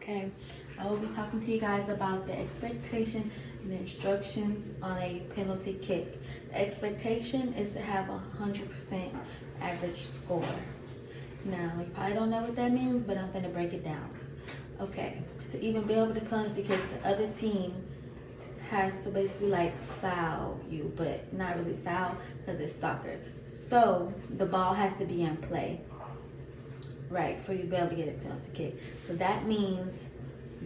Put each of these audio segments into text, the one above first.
Okay, I will be talking to you guys about the expectation and the instructions on a penalty kick. The expectation is to have a 100% average score. Now, you probably don't know what that means, but I'm going to break it down. Okay, to even be able to penalty kick, the other team has to basically like foul you, but not really foul because it's soccer. So the ball has to be in play, right, for you to be able to get a penalty kick. So that means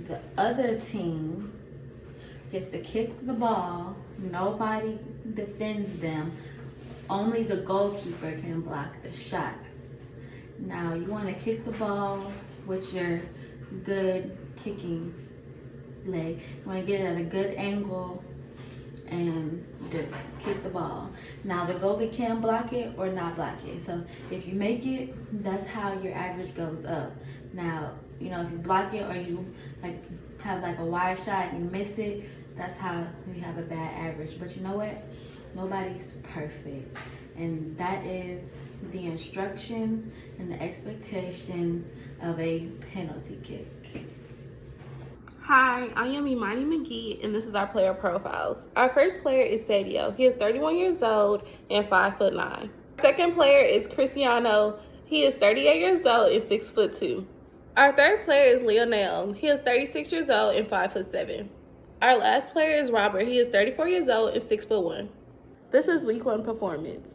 the other team gets to kick the ball, nobody defends them, only the goalkeeper can block the shot. Now you want to kick the ball with your good kicking leg. You want to get it at a good angle and just kick the ball. Now the goalie can block it or not block it. So if you make it, that's how your average goes up. Now, you know, if you block it or you like have like a wide shot and you miss it, that's how you have a bad average. But you know what? Nobody's perfect. And that is the instructions and the expectations of a penalty kick. Hi, I am Imani McGee, and this is our player profiles. Our first player is Sadio. He is 31 years old and 5'9". Second player is Cristiano. He is 38 years old and 6'2". Our third player is Lionel. He is 36 years old and 5'7". Our last player is Robert. He is 34 years old and 6'1". This is week 1 performance.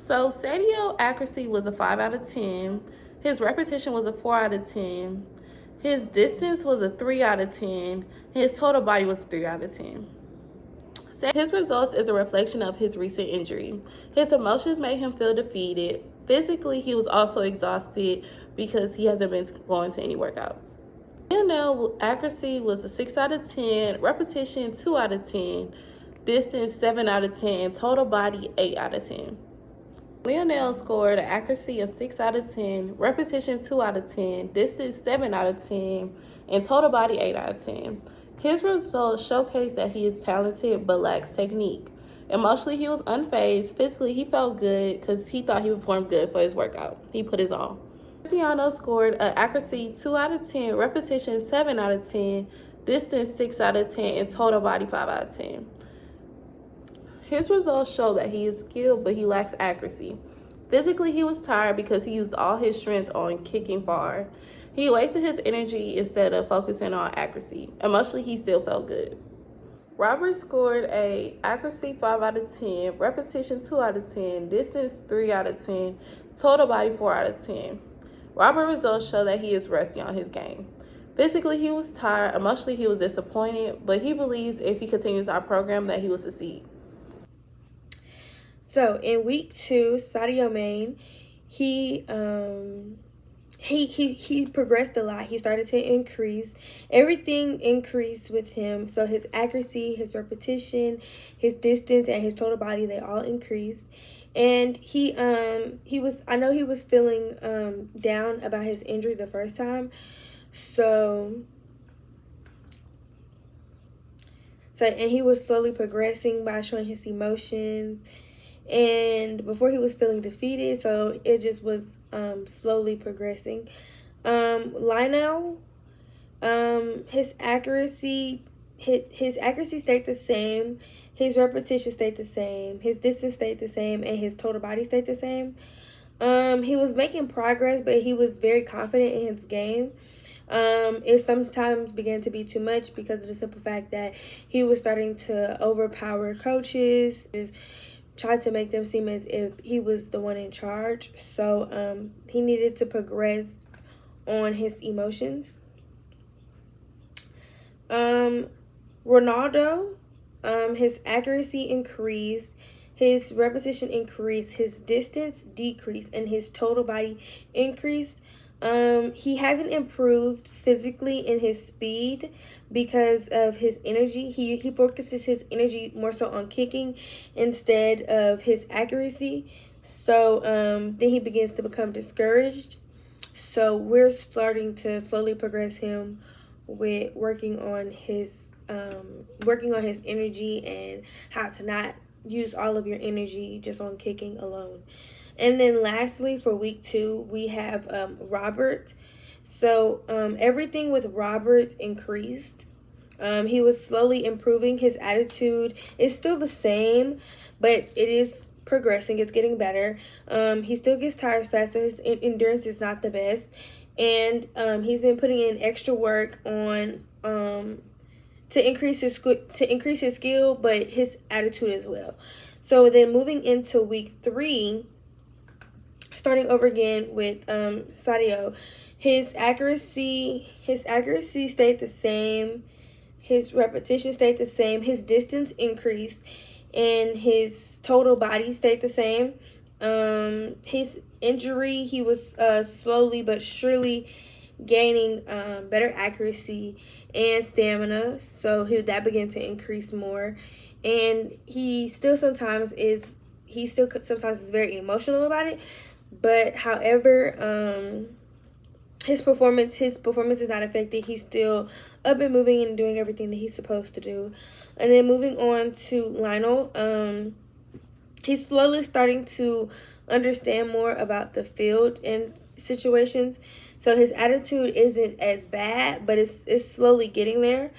So Sadio accuracy was a 5 out of 10. His repetition was a 4 out of 10. His distance was a 3 out of 10. His total body was 3 out of 10. His results is a reflection of his recent injury. His emotions made him feel defeated. Physically, he was also exhausted because he hasn't been going to any workouts. Lionel accuracy was a 6 out of 10, repetition 2 out of 10, distance 7 out of 10, and total body 8 out of 10. Lionel scored an accuracy of 6 out of 10, repetition 2 out of 10, distance 7 out of 10, and total body 8 out of 10. His results showcase that he is talented but lacks technique. Emotionally, he was unfazed. Physically, he felt good because he thought he performed good for his workout. He put his all. Cristiano scored an accuracy 2 out of 10, repetition 7 out of 10, distance 6 out of 10, and total body 5 out of 10. His results show that he is skilled, but he lacks accuracy. Physically, he was tired because he used all his strength on kicking far. He wasted his energy instead of focusing on accuracy. Emotionally, he still felt good. Robert scored a accuracy 5 out of 10, repetition 2 out of 10, distance 3 out of 10, total body 4 out of 10. Robert's results show that he is rusty on his game. Physically, he was tired. Emotionally, he was disappointed, but he believes if he continues our program that he will succeed. So in week 2, Sadio Mane, he progressed a lot. He started to increase. Everything increased with him. So his accuracy, his repetition, his distance, and his total body, they all increased. And he was, I know he was feeling down about his injury the first time. And he was slowly progressing by showing his emotions. And before he was feeling defeated, so it just was slowly progressing. Lionel, his accuracy stayed the same, his repetition stayed the same, his distance stayed the same, and his total body stayed the same. He was making progress, but he was very confident in his game. It sometimes began to be too much because of the simple fact that he was starting to overpower coaches, tried to make them seem as if he was the one in charge. So he needed to progress on his emotions. Ronaldo, his accuracy increased, his repetition increased, his distance decreased, and his total body increased. He hasn't improved physically in his speed because of his energy. He focuses his energy more so on kicking instead of his accuracy. So then he begins to become discouraged. So we're starting to slowly progress him with working on his energy and how to not use all of your energy just on kicking alone. And then lastly, for week 2, we have Robert. So everything with Robert increased. He was slowly improving. His attitude is still the same, but it is progressing. It's getting better. He still gets tired faster. His endurance is not the best, and he's been putting in extra work on to increase his skill, but his attitude as well. So then moving into week 3, starting over again with Sadio, his accuracy stayed the same. His repetition stayed the same. His distance increased, and his total body stayed the same. His injury, he was slowly but surely gaining better accuracy and stamina, so that began to increase more. And he still sometimes is very emotional about it, but however, his performance is not affected. He's still up and moving and doing everything that he's supposed to do. And then moving on to Lionel, he's slowly starting to understand more about the field and situations. So his attitude isn't as bad, but it's slowly getting there.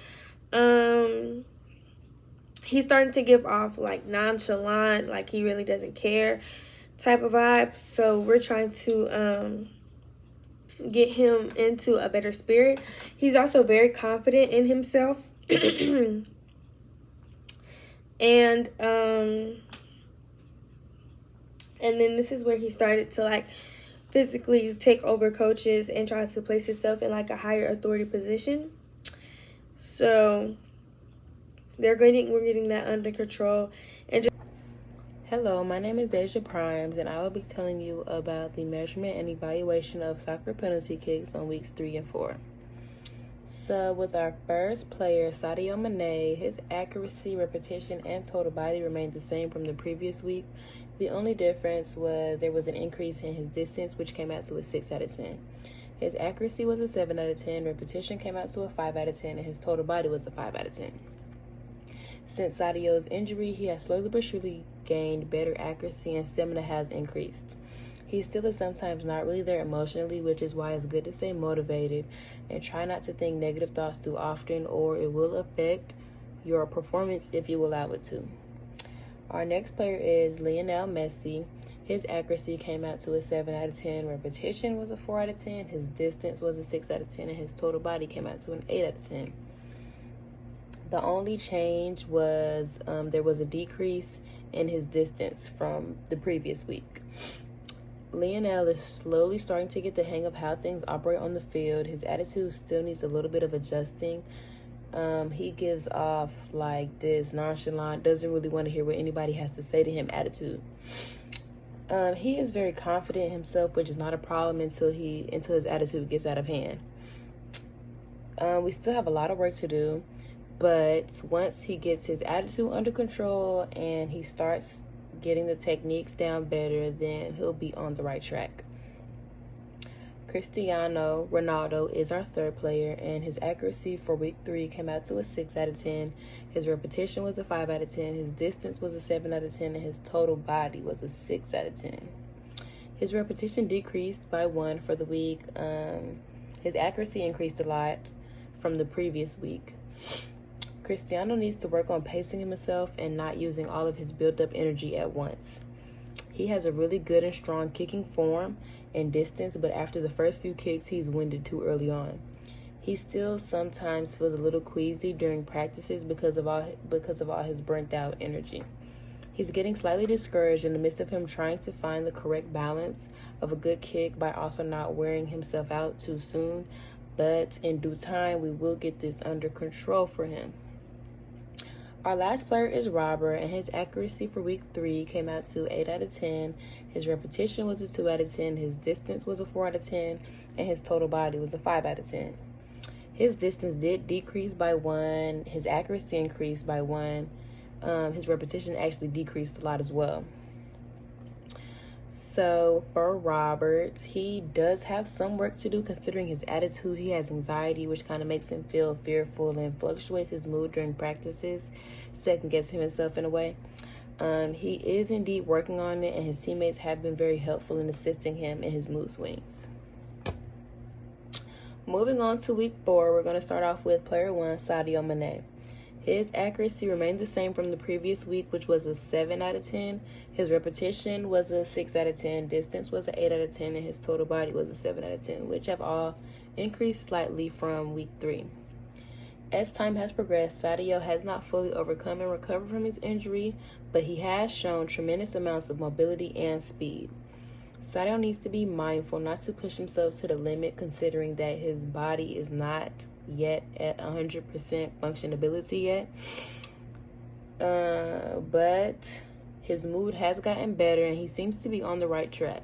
He's starting to give off like nonchalant, like he really doesn't care type of vibe. So we're trying to get him into a better spirit. He's also very confident in himself. And then this is where he started to like physically take over coaches and try to place himself in like a higher authority position. So we're getting that under control. And Hello, my name is Deja Primes, and I will be telling you about the measurement and evaluation of soccer penalty kicks on weeks 3 and 4. So with our first player, Sadio Mane, his accuracy, repetition, and total body remained the same from the previous week. The only difference was there was an increase in his distance, which came out to a 6 out of 10. His accuracy was a 7 out of 10, repetition came out to a 5 out of 10, and his total body was a 5 out of 10. Since Sadio's injury, he has slowly but surely gained better accuracy, and stamina has increased. He still is sometimes not really there emotionally, which is why it's good to stay motivated and try not to think negative thoughts too often, or it will affect your performance if you allow it to. Our next player is Lionel Messi. His accuracy came out to a 7 out of 10, repetition was a 4 out of 10, his distance was a 6 out of 10, and his total body came out to an 8 out of 10. The only change was there was a decrease in his distance from the previous week. Lionel is slowly starting to get the hang of how things operate on the field. His attitude still needs a little bit of adjusting. He gives off like this nonchalant, doesn't really want to hear what anybody has to say to him attitude. He is very confident in himself, which is not a problem until his attitude gets out of hand. We still have a lot of work to do, but once he gets his attitude under control and he starts getting the techniques down better, then he'll be on the right track. Cristiano Ronaldo is our third player, and his accuracy for week 3 came out to a 6 out of 10. His repetition was a 5 out of 10. His distance was a 7 out of 10, and his total body was a 6 out of 10. His repetition decreased by 1 for the week. His accuracy increased a lot from the previous week. Cristiano needs to work on pacing himself and not using all of his built-up energy at once. He has a really good and strong kicking form and distance, but after the first few kicks, he's winded too early on. He still sometimes feels a little queasy during practices because of all his burnt-out energy. He's getting slightly discouraged in the midst of him trying to find the correct balance of a good kick by also not wearing himself out too soon, but in due time, we will get this under control for him. Our last player is Robert, and his accuracy for week 3 came out to 8 out of 10. His repetition was a 2 out of 10. His distance was a 4 out of 10. And his total body was a 5 out of 10. His distance did decrease by 1. His accuracy increased by 1. His repetition actually decreased a lot as well. So for Robert, he does have some work to do considering his attitude. He has anxiety, which kind of makes him feel fearful and fluctuates his mood during practices, second-guessing himself in a way. He is indeed working on it, and his teammates have been very helpful in assisting him in his mood swings. Moving on to week 4, we're going to start off with player 1, Sadio Mane. His accuracy remained the same from the previous week, which was a 7 out of 10. His repetition was a 6 out of 10. Distance was an 8 out of 10. And his total body was a 7 out of 10, which have all increased slightly from week 3. As time has progressed, Sadio has not fully overcome and recovered from his injury, but he has shown tremendous amounts of mobility and speed. Sadio needs to be mindful not to push himself to the limit, considering that his body is not yet at 100% functionability yet. But his mood has gotten better and he seems to be on the right track.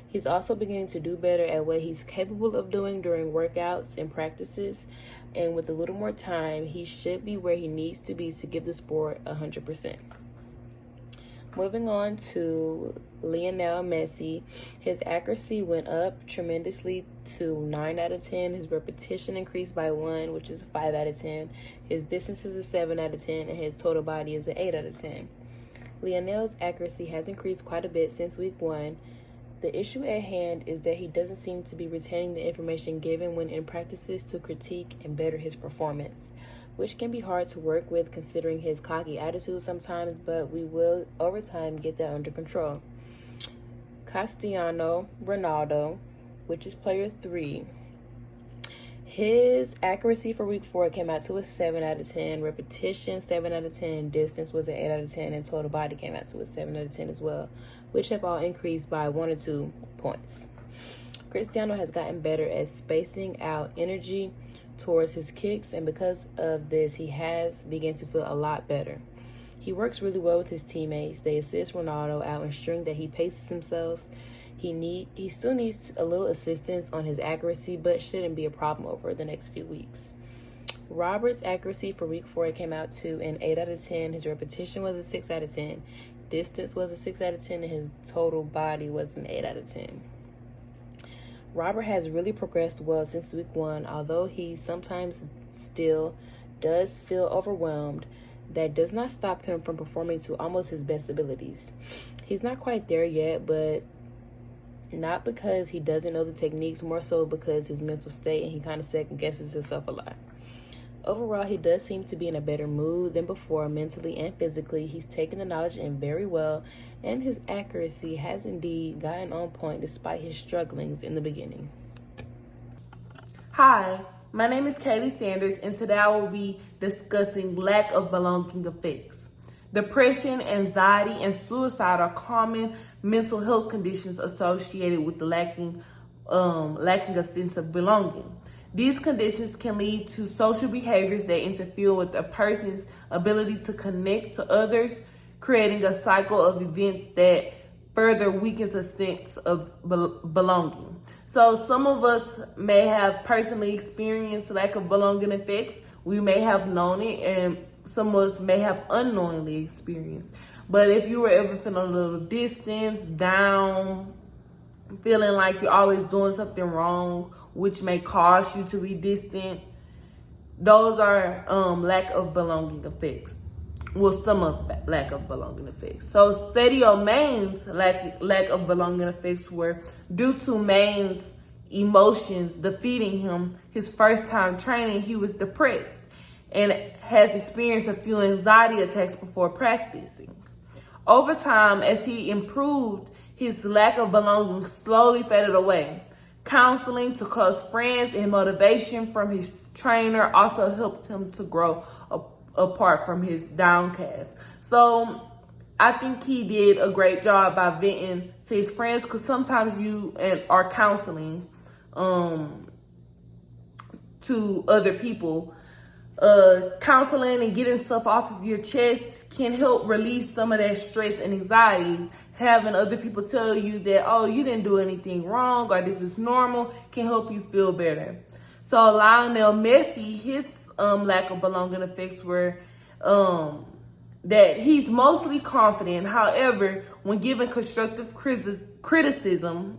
He's also beginning to do better at what he's capable of doing during workouts and practices. And with a little more time, he should be where he needs to be to give the sport 100%. Moving on to Lionel Messi, his accuracy went up tremendously to 9 out of 10. His repetition increased by 1, which is a 5 out of 10. His distance is a 7 out of 10, and his total body is an 8 out of 10. Lionel's accuracy has increased quite a bit since week 1. The issue at hand is that he doesn't seem to be retaining the information given when in practices to critique and better his performance, which can be hard to work with considering his cocky attitude sometimes, but we will over time get that under control. Cristiano Ronaldo, which is player 3. His accuracy for week 4 came out to a 7 out of 10, repetition 7 out of 10, distance was an 8 out of 10, and total body came out to a 7 out of 10 as well, which have all increased by 1 or 2 points. Cristiano has gotten better at spacing out energy towards his kicks, and because of this, he has begun to feel a lot better. He works really well with his teammates. They assist Ronaldo out, ensuring that he paces himself. He still needs a little assistance on his accuracy, but shouldn't be a problem over the next few weeks. Robert's accuracy for week 4 came out to an 8 out of 10. His repetition was a 6 out of 10. Distance was a 6 out of 10, and his total body was an 8 out of 10. Robert has really progressed well since week 1, although he sometimes still does feel overwhelmed. That does not stop him from performing to almost his best abilities. He's not quite there yet, but not because he doesn't know the techniques, more so because his mental state, and he kind of second guesses himself a lot. Overall, he does seem to be in a better mood than before, mentally and physically. He's taken the knowledge in very well, and his accuracy has indeed gotten on point despite his strugglings in the beginning. Hi, my name is Kaylee Sanders, and today I will be discussing lack of belonging effects. Depression, anxiety, and suicide are common mental health conditions associated with the lacking a sense of belonging. These conditions can lead to social behaviors that interfere with a person's ability to connect to others, creating a cycle of events that further weakens a sense of belonging. So some of us may have personally experienced lack of belonging effects. We may have known it, and some of us may have unknowingly experienced. But if you were ever feeling a little distance, down, feeling like you're always doing something wrong, which may cause you to be distant, those are lack of belonging effects. Well, some of lack of belonging effects. So Sadio Mane's lack of belonging effects were due to Mane's emotions defeating him. His first time training, he was depressed and has experienced a few anxiety attacks before practicing. Over time, as he improved, his lack of belonging slowly faded away. Counseling to close friends and motivation from his trainer also helped him to grow apart from his downcast. So I think he did a great job by venting to his friends, because sometimes you are counseling to other people. Counseling and getting stuff off of your chest can help release some of that stress and anxiety. Having other people tell you that, oh, you didn't do anything wrong, or this is normal, can help you feel better. So Lionel Messi, his lack of belonging effects were that he's mostly confident. However, when given constructive criticism,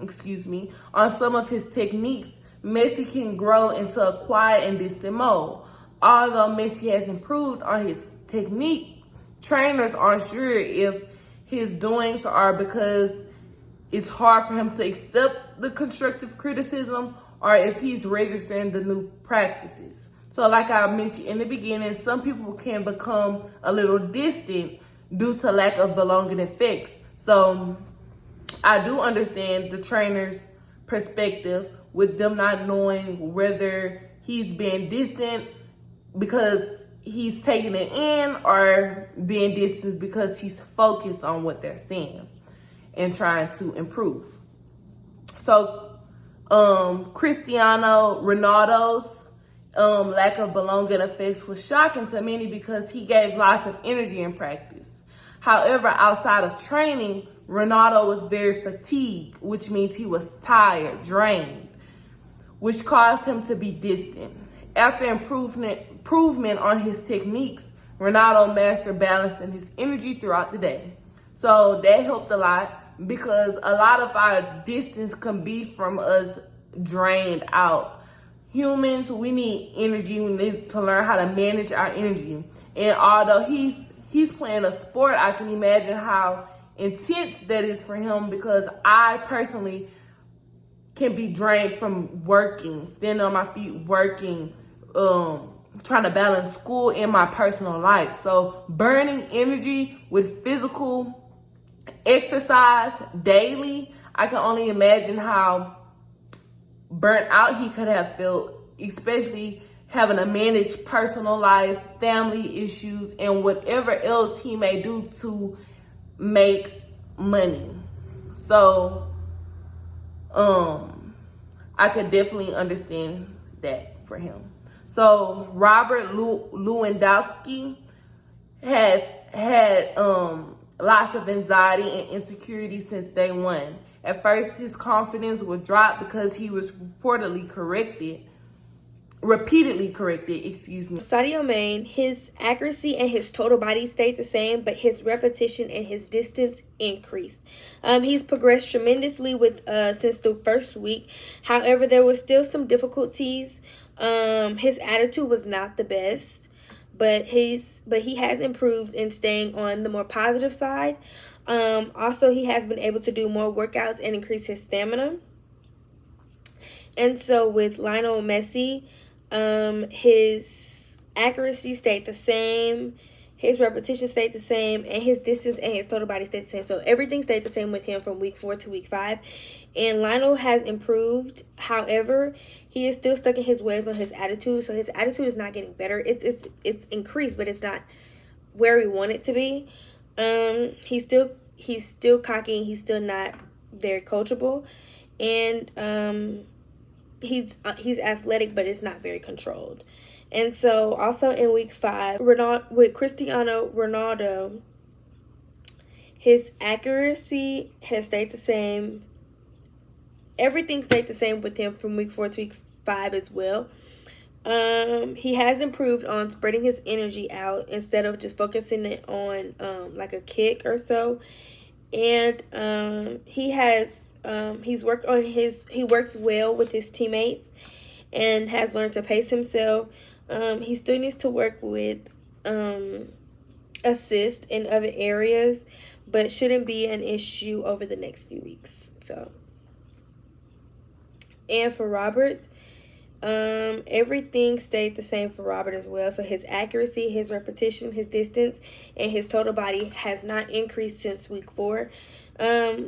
on some of his techniques, Messi can grow into a quiet and distant mode. Although Messi has improved on his technique, trainers aren't sure if his doings are because it's hard for him to accept the constructive criticism or if he's registering the new practices. So like I mentioned in the beginning, some people can become a little distant due to lack of belonging effects. So I do understand the trainer's perspective with them not knowing whether he's being distant because he's taking it in or being distant because he's focused on what they're saying and trying to improve. So Cristiano Ronaldo's lack of belonging effects was shocking to many because he gave lots of energy in practice. However, outside of training, Ronaldo was very fatigued, which means he was tired, drained, which caused him to be distant. After improvement on his techniques, Ronaldo mastered balancing his energy throughout the day. So that helped a lot because a lot of our distance can be from us drained out. Humans, we need energy. We need to learn how to manage our energy. And although he's playing a sport, I can imagine how intense that is for him because I personally can be drained from working, standing on my feet, working, trying to balance school and my personal life. So burning energy with physical exercise daily, I can only imagine how burnt out he could have felt, especially having to manage personal life, family issues, and whatever else he may do to make money. So, I could definitely understand that for him. So, Robert Lewandowski has had lots of anxiety and insecurity since day one. At first, his confidence would drop because he was repeatedly corrected. Sadio Mane, his accuracy and his total body stayed the same, but his repetition and his distance increased. He's progressed tremendously with since the first week. However, there was still some difficulties. His attitude was not the best, but he has improved in staying on the more positive side. Also, he has been able to do more workouts and increase his stamina. And so with Lionel Messi, his accuracy stayed the same, his repetition stayed the same, and his distance and his total body stayed the same. So everything stayed the same with him from week 4 to week 5. And Lionel has improved. However, he is still stuck in his ways on his attitude. So his attitude is not getting better. It's increased, but it's not where we want it to be. He's still cocky. He's still not very coachable, and he's athletic, but it's not very controlled. And so also in week 5, with Cristiano Ronaldo, his accuracy has stayed the same. Everything stayed the same with him from week 4 to week 5 as well. He has improved on spreading his energy out instead of just focusing it on like a kick or so. And he works well with his teammates and has learned to pace himself. He still needs to work with assist in other areas, but shouldn't be an issue over the next few weeks. So, and for Robert, everything stayed the same for Robert as well. So his accuracy, his repetition, his distance, and his total body has not increased since week 4.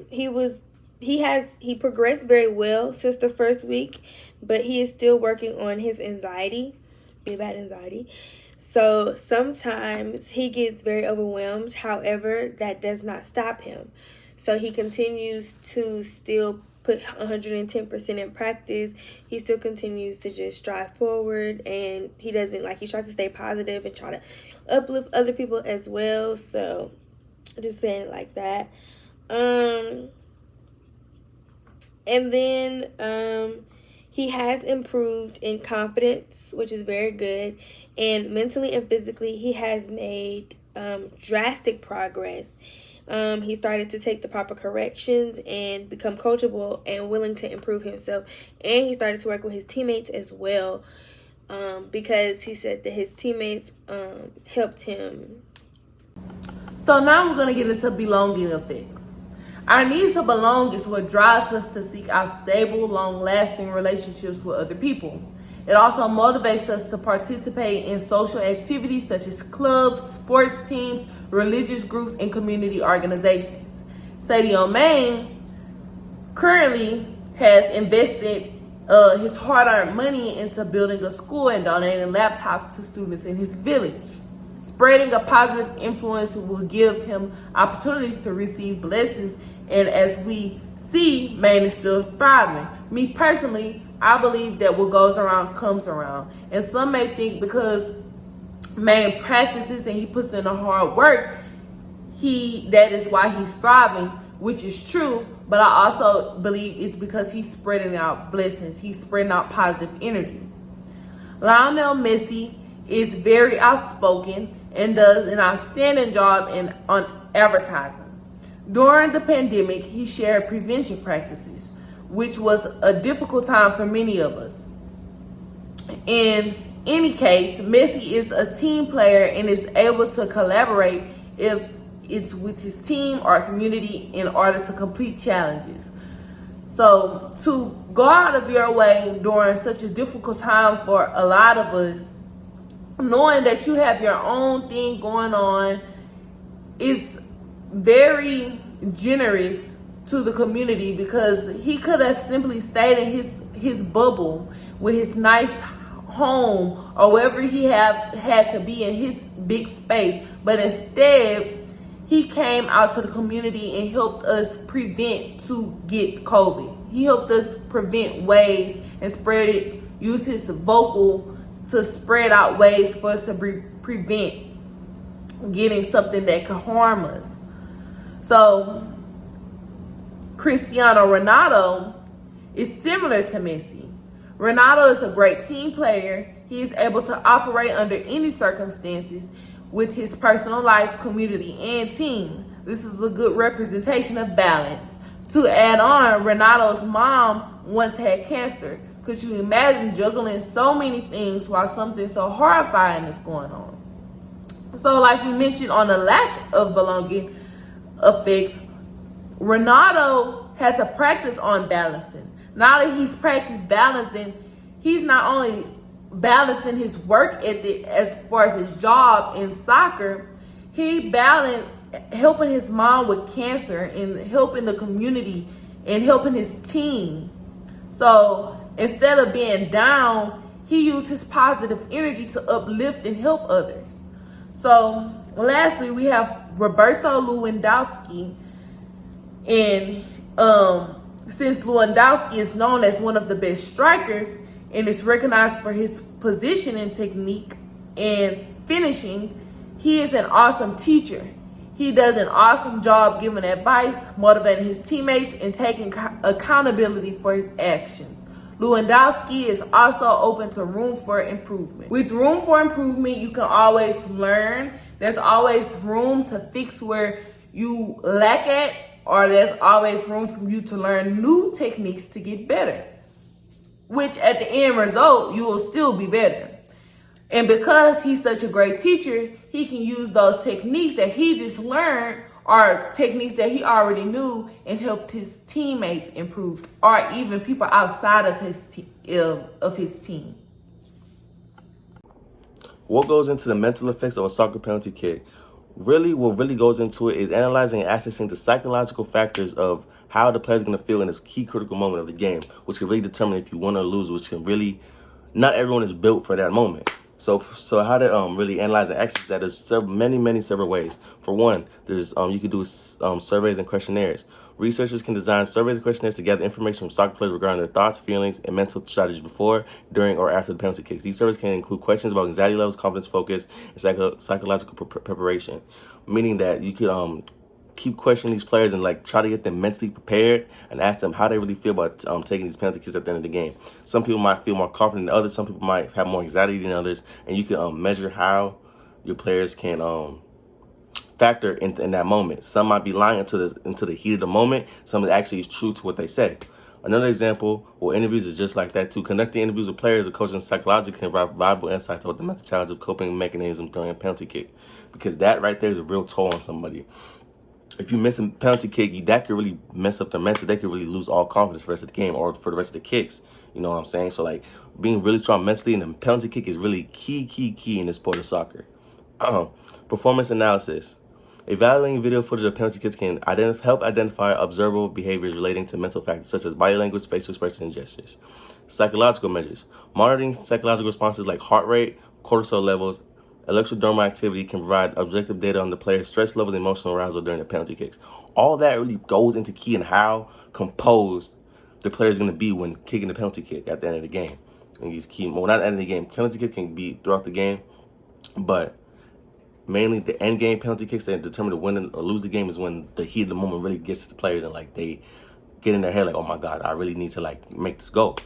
He progressed very well since the first week, but he is still working on his anxiety, bad anxiety. So sometimes he gets very overwhelmed. However, that does not stop him. So he continues to still put 110% in practice. He still continues to just strive forward, and he tries to stay positive and try to uplift other people as well. So just saying it like that. And then he has improved in confidence, which is very good, and mentally and physically he has made drastic progress. He started to take the proper corrections and become coachable and willing to improve himself. And he started to work with his teammates as well, because he said that his teammates helped him. So now we're going to get into belonging effects. Our need to belong is what drives us to seek out stable, long-lasting relationships with other people. It also motivates us to participate in social activities such as clubs, sports teams, religious groups, and community organizations. Sadio Mane currently has invested his hard-earned money into building a school and donating laptops to students in his village. Spreading a positive influence will give him opportunities to receive blessings, and as we see, Mane is still thriving. Me personally, I believe that what goes around comes around. And some may think because Mane practices and he puts in the hard work, that is why he's thriving, which is true. But I also believe it's because he's spreading out blessings. He's spreading out positive energy. Lionel Messi is very outspoken and does an outstanding job on advertising. During the pandemic, he shared prevention practices, which was a difficult time for many of us. In any case, Messi is a team player and is able to collaborate if it's with his team or community in order to complete challenges. So to go out of your way during such a difficult time for a lot of us, knowing that you have your own thing going on, is very generous to the community, because he could have simply stayed in his bubble with his nice home or wherever he had to be in his big space, but instead he came out to the community and helped us prevent to get COVID. He helped us prevent ways and used his vocal to spread out ways for us to prevent getting something that could harm us. So Cristiano Ronaldo is similar to Messi. Ronaldo is a great team player. He is able to operate under any circumstances with his personal life, community, and team. This is a good representation of balance. To add on, Ronaldo's mom once had cancer. Could you imagine juggling so many things while something so horrifying is going on? So like we mentioned on the lack of belonging effects, Ronaldo had to practice on balancing. Now that he's practiced balancing, he's not only balancing his work ethic as far as his job in soccer, he balanced helping his mom with cancer and helping the community and helping his team. So instead of being down, he used his positive energy to uplift and help others. So lastly, we have Roberto Lewandowski. And since Lewandowski is known as one of the best strikers and is recognized for his positioning technique and finishing, he is an awesome teacher. He does an awesome job giving advice, motivating his teammates, and taking accountability for his actions. Lewandowski is also open to room for improvement. With room for improvement, you can always learn. There's always room to fix where you lack at, or there's always room for you to learn new techniques to get better, which at the end result, you will still be better. And because he's such a great teacher, he can use those techniques that he just learned or techniques that he already knew and helped his teammates improve, or even people outside of his team. What goes into the mental effects of a soccer penalty kick? What really goes into it is analyzing and assessing the psychological factors of how the player's going to feel in this key critical moment of the game, which can really determine if you win or lose, which can really, not everyone is built for that moment. So how to really analyze and access that is several ways. For one, there's you can do surveys and questionnaires. Researchers can design surveys and questionnaires to gather information from soccer players regarding their thoughts, feelings, and mental strategies before, during, or after the penalty kicks. These surveys can include questions about anxiety levels, confidence, focus, and psychological preparation, meaning that you could keep questioning these players and try to get them mentally prepared and ask them how they really feel about taking these penalty kicks at the end of the game. Some people might feel more confident than others. Some people might have more anxiety than others, and you can measure how your players can factor in that moment. Some might be lying into the heat of the moment. Some actually is true to what they say. Another example, interviews is just like that too. Conducting interviews with players or coaches psychologically can provide valuable insights about the mental challenge of coping mechanisms during a penalty kick, because that right there is a real toll on somebody. if you miss a penalty kick, that could really mess up their mental. They could really lose all confidence for the rest of the game or for the rest of the kicks. You know what I'm saying? So, like, being really strong mentally and the penalty kick is really key in the sport of soccer. Performance analysis. Evaluating video footage of penalty kicks can help identify observable behaviors relating to mental factors such as body language, facial expressions, and gestures. Psychological measures. Monitoring psychological responses like heart rate, cortisol levels, electrodermal activity can provide objective data on the player's stress levels and emotional arousal during the penalty kicks. All that really goes into key in how composed the player is going to be when kicking the penalty kick at the end of the game. And these key, well, not at the end of the game. Penalty kick can be throughout the game, but mainly the end game penalty kicks that determine to win or lose the game is when the heat of the moment really gets to the players and like they get in their head like, oh my God, I really need to like make this go.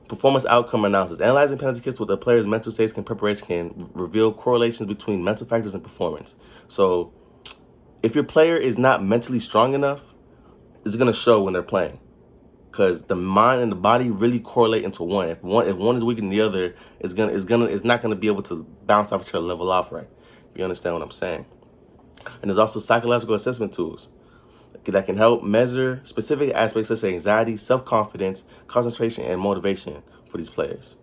Performance outcome analysis. Analyzing penalty kicks with the player's mental states and preparation can reveal correlations between mental factors and performance. So if your player is not mentally strong enough, it's going to show when they're playing. Because the mind and the body really correlate into one. If one is weaker than the other, it's not gonna be able to bounce off each other, level off, right? You understand what I'm saying? And there's also psychological assessment tools that can help measure specific aspects such as anxiety, self-confidence, concentration, and motivation for these players.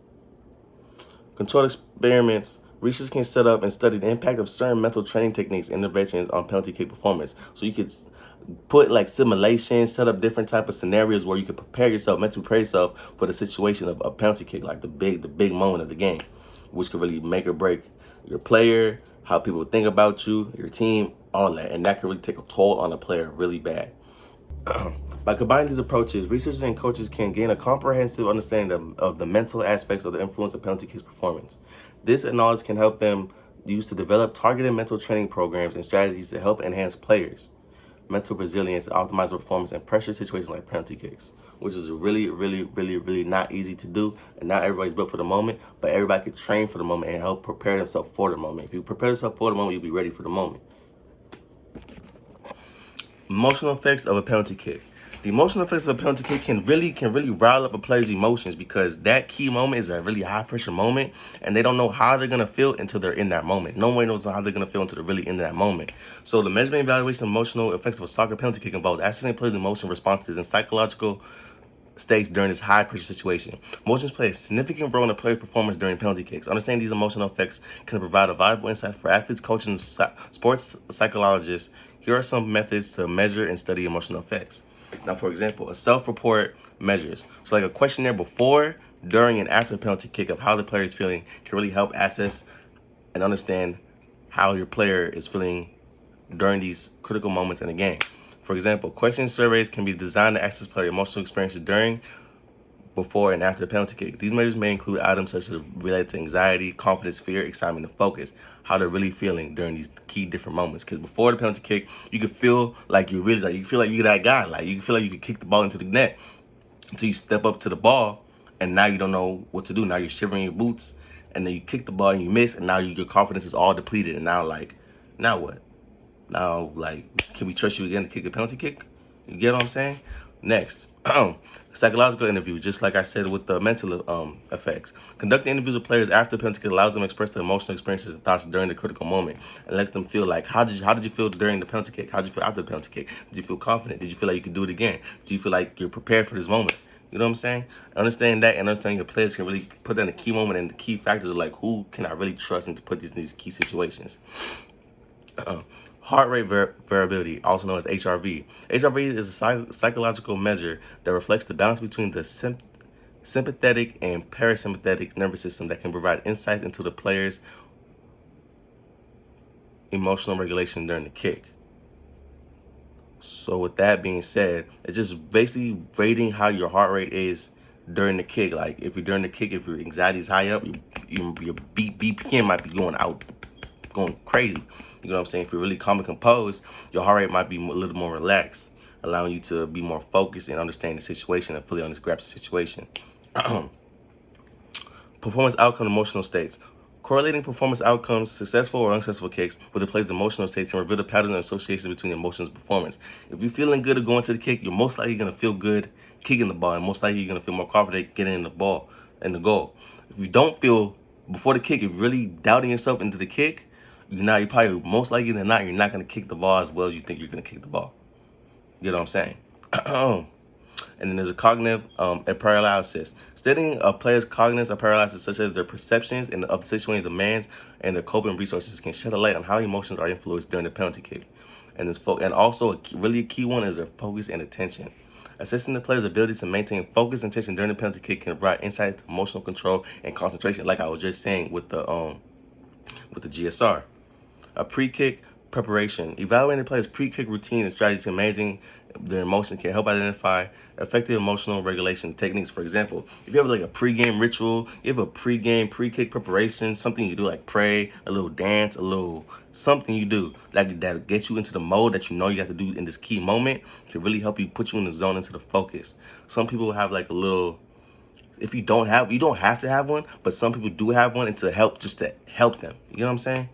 Controlled experiments. Researchers can set up and study the impact of certain mental training techniques and interventions on penalty kick performance. So you could put like simulations, set up different type of scenarios where you could mentally prepare yourself for the situation of a penalty kick, like the big moment of the game, which could really make or break your player, how people think about you, your team, all that. And that could really take a toll on a player really bad. By combining these approaches, researchers and coaches can gain a comprehensive understanding of the mental aspects of the influence of penalty kicks performance. This knowledge can help them use to develop targeted mental training programs and strategies to help enhance players' mental resilience, optimize performance, and pressure situations like penalty kicks, which is really not easy to do. And not everybody's built for the moment, but everybody can train for the moment and help prepare themselves for the moment. If you prepare yourself for the moment, you'll be ready for the moment. Emotional effects of a penalty kick. The emotional effects of a penalty kick can really rile up a player's emotions because that key moment is a really high pressure moment and they don't know how they're gonna feel until they're in that moment. No one knows how they're gonna feel until they're really in that moment. So the measurement and evaluation of emotional effects of a soccer penalty kick involves assessing players' emotional responses and psychological states during this high pressure situation. Emotions play a significant role in a player's performance during penalty kicks. Understanding these emotional effects can provide a valuable insight for athletes, coaches, and sports psychologists. Here are some methods to measure and study emotional effects. Now, for example, a self-report measures. So like a questionnaire before, during, and after the penalty kick of how the player is feeling can really help assess and understand how your player is feeling during these critical moments in the game. For example, question surveys can be designed to access player emotional experiences during, before, and after the penalty kick. These measures may include items such as related to anxiety, confidence, fear, excitement, and focus, how they're really feeling during these key different moments. Because before the penalty kick, you could feel like you're really like, you feel like you're that guy. Like you feel like you could kick the ball into the net until you step up to the ball, and now you don't know what to do. Now you're shivering your boots, and then you kick the ball and you miss, and now your confidence is all depleted. And now now what? Now can we trust you again to kick the penalty kick? You get what I'm saying? Next. Psychological interview, just like I said with the mental effects. Conducting interviews with players after the penalty kick allows them to express their emotional experiences and thoughts during the critical moment and let them feel like, how did you feel during the penalty kick? How did you feel after the penalty kick? Did you feel confident? Did you feel like you could do it again? Do you feel like you're prepared for this moment? You know what I'm saying? Understanding that and understanding your players can really put that in the key moment and the key factors of like, who can I really trust and to put these key situations. Heart rate variability, also known as HRV. HRV is a psychological measure that reflects the balance between the sympathetic and parasympathetic nervous system that can provide insights into the player's emotional regulation during the kick. So with that being said, it's just basically rating how your heart rate is during the kick. Like if you're during the kick, if your anxiety is high up, your BPM might be going crazy. You know what I'm saying? If you're really calm and composed, your heart rate might be a little more relaxed, allowing you to be more focused and understand the situation and fully grasp the situation. Performance outcome, emotional states. Correlating performance outcomes, successful or unsuccessful kicks, with the player's emotional states can reveal the patterns and associations between emotions and performance. If you're feeling good at going to the kick, you're most likely going to feel good kicking the ball, and most likely you're going to feel more confident getting in the ball and the goal. If you don't feel before the kick, if you're really doubting yourself into the kick, you probably most likely than not, you're not going to kick the ball as well as you think you're going to kick the ball. You know what I'm saying? And then there's a cognitive paralysis. Studying a player's cognitive paralysis, such as their perceptions and of the situation's demands and their coping resources, can shed a light on how emotions are influenced during the penalty kick. And also a key one is their focus and attention. Assessing the player's ability to maintain focus and attention during the penalty kick can provide insights to emotional control and concentration, like I was just saying with the GSR. A pre-kick preparation. Evaluating the player's pre-kick routine and strategy to managing their emotions can help identify effective emotional regulation techniques. For example, if you have like a pre-game ritual, you have a pre-game pre-kick preparation, something you do like pray, a little dance, a little something you do like that gets you into the mode that you know you have to do in this key moment, can really help you put you in the zone, into the focus. Some people have like a little, if you don't have to have one, but some people do have one, and to help them. You know what I'm saying?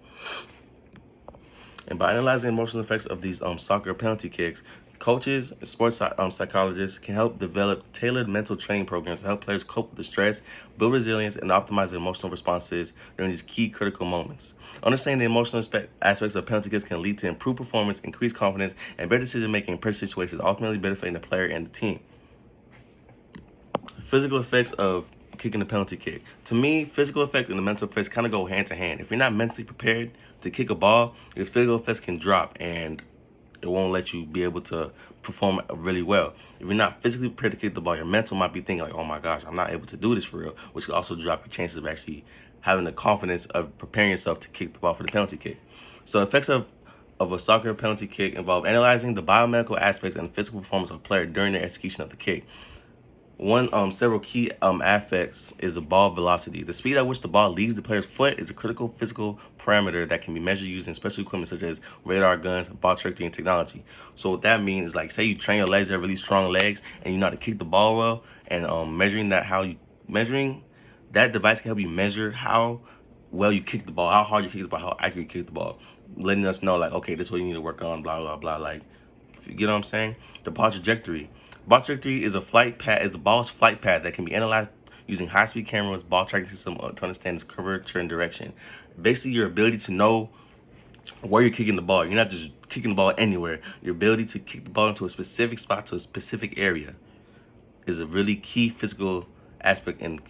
And by analyzing emotional effects of these soccer penalty kicks, coaches and sports psychologists can help develop tailored mental training programs to help players cope with the stress, build resilience, and optimize their emotional responses during these key critical moments. Understanding the emotional aspects of penalty kicks can lead to improved performance, increased confidence, and better decision-making in pressure situations, ultimately benefiting the player and the team. Physical effects of kicking the penalty kick. To me, physical effect and the mental effects kind of go hand to hand. If you're not mentally prepared to kick a ball, your physical effects can drop and it won't let you be able to perform really well. If you're not physically prepared to kick the ball, your mental might be thinking like, oh my gosh, I'm not able to do this for real, which could also drop your chances of actually having the confidence of preparing yourself to kick the ball for the penalty kick. So effects of a soccer penalty kick involve analyzing the biomedical aspects and physical performance of a player during the execution of the kick. Several key aspects is the ball velocity. The speed at which the ball leaves the player's foot is a critical physical parameter that can be measured using special equipment such as radar guns, ball trajectory, and technology. So what that means is, like, say you train your legs to have really strong legs and you know how to kick the ball well, and measuring that device can help you measure how well you kick the ball, how hard you kick the ball, how accurate you kick the ball, letting us know like, okay, this is what you need to work on, blah blah blah. Like, you get what I'm saying? The ball trajectory. Ball trajectory is the ball's flight path that can be analyzed using high-speed cameras, ball tracking system to understand its curvature and direction. Basically, your ability to know where you're kicking the ball. You're not just kicking the ball anywhere. Your ability to kick the ball into a specific spot, to a specific area, is a really key physical aspect in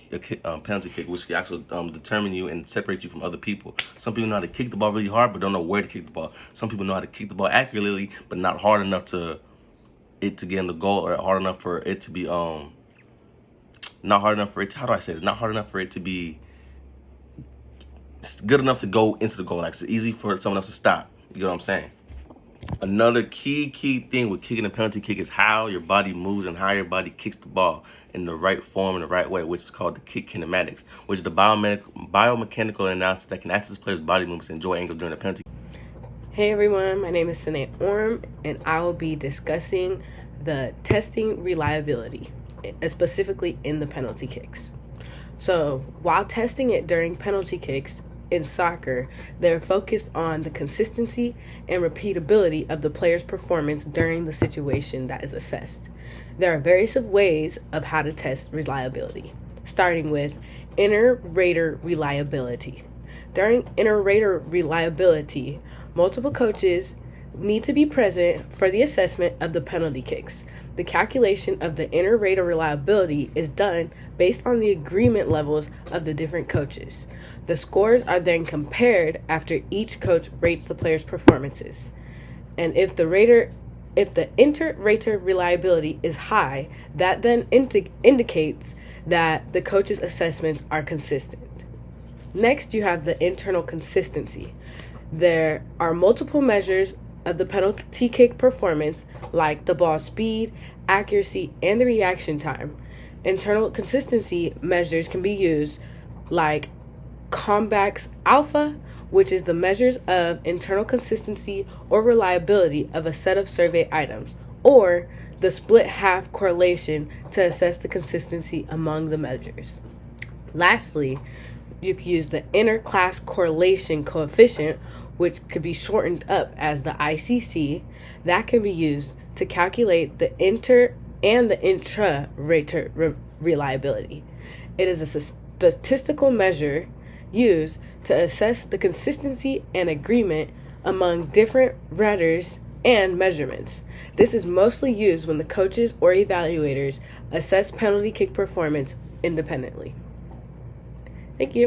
a penalty kick, which can actually determine you and separate you from other people. Some people know how to kick the ball really hard, but don't know where to kick the ball. Some people know how to kick the ball accurately, but not hard enough to get in the goal, or hard enough for it to be not hard enough for it to, how do I say it? Not hard enough for it to be good enough to go into the goal. Like, it's easy for someone else to stop. You know what I'm saying? Another key thing with kicking a penalty kick is how your body moves and how your body kicks the ball in the right form, in the right way, which is called the kick kinematics, which is the biomechanical analysis that can assess players' body movements and enjoy angles during the penalty. Hey everyone, my name is Sine Orm, and I will be discussing the testing reliability, specifically in the penalty kicks. So while testing it during penalty kicks in soccer, they're focused on the consistency and repeatability of the player's performance during the situation that is assessed. There are various ways of how to test reliability, starting with inter-rater reliability. During inter-rater reliability, multiple coaches need to be present for the assessment of the penalty kicks. The calculation of the inter-rater reliability is done based on the agreement levels of the different coaches. The scores are then compared after each coach rates the player's performances. And if the inter-rater reliability is high, that then indicates that the coach's assessments are consistent. Next, you have the internal consistency. There are multiple measures of the penalty kick performance, like the ball speed, accuracy, and the reaction time. Internal consistency measures can be used like Combax Alpha, which is the measures of internal consistency or reliability of a set of survey items, or the split half correlation to assess the consistency among the measures. Lastly, you can use the inter-class correlation coefficient, which could be shortened up as the ICC. That can be used to calculate the inter and the intra-rater reliability. It is a statistical measure used to assess the consistency and agreement among different runners and measurements. This is mostly used when the coaches or evaluators assess penalty kick performance independently. Thank you.